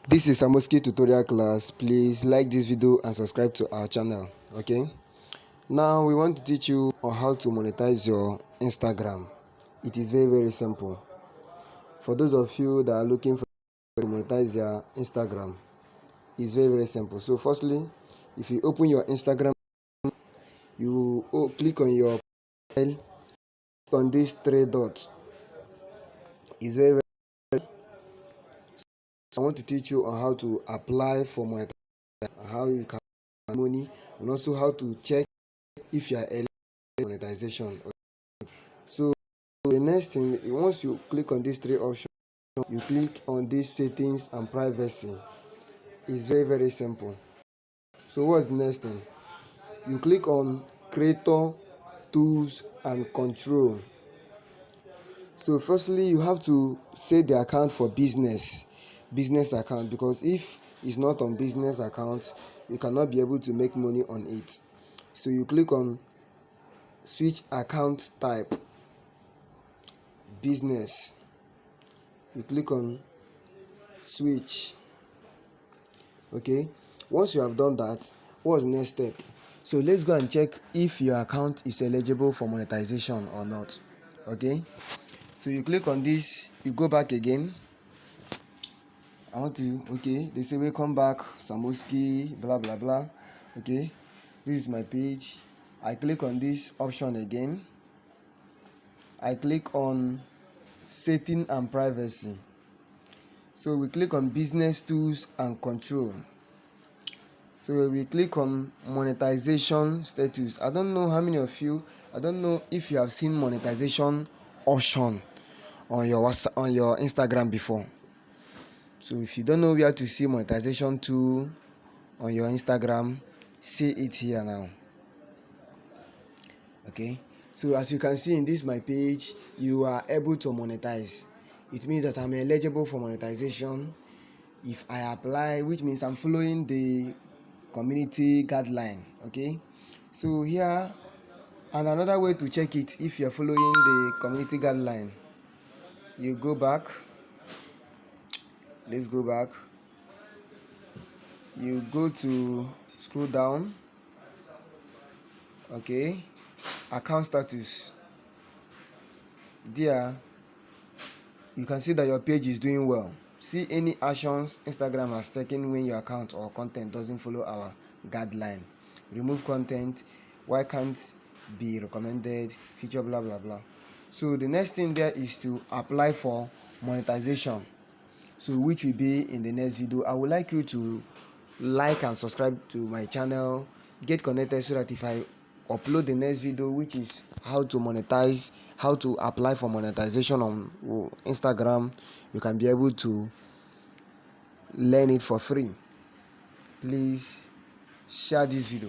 This is Samoski tutorial class. Please like this video and subscribe to our channel. Okay, now we want to teach you on how to monetize your Instagram. It is very simple. For those of you that are looking for to monetize their Instagram, it's very simple. So firstly, if you open your Instagram, you click on your profile, on these three dots. It's very I want to teach you on how to apply for monetization, how you can earn money, and also how to check if you are eligible for monetization. So the next thing, once you click on these three options, you click on these settings and privacy. It's very simple. So what's the next thing? You click on creator, tools and control. So firstly, you have to set the account for business account, because if it's not on business account, you cannot be able to make money on it. So you click on switch account type, business. You click on switch. Okay, once you have done that, what's the next step? So let's go and check if your account is eligible for monetization or not. Okay, so you click on this, you go back again. Okay, they say welcome back Samoski blah blah blah. Okay, this is my page. I click on this option again. I click on setting and privacy. So we click on business tools and control. So we click on monetization status. I don't know how many of you, I don't know if you have seen monetization option on your Instagram before. So if you don't know where to see monetization tool on your Instagram, see it here now. Okay, so as you can see in this my page, you are able to monetize. It means that I'm eligible for monetization if I apply, which means I'm following the community guideline. Okay, so here, and another way to check it, if you're following the community guideline, you go back. Let's go back. You go to scroll down. Okay, account status. There you can see that your page is doing well. See any actions Instagram has taken when your account or content doesn't follow our guideline. Remove content, why can't be recommended, feature blah blah blah. So the next thing there is to apply for monetization, so which will be in the next video. I would like you to like and subscribe to my channel, get connected, so that if I upload the next video, which is how to monetize, how to apply for monetization on Instagram, you can be able to learn it for free. Please share this video.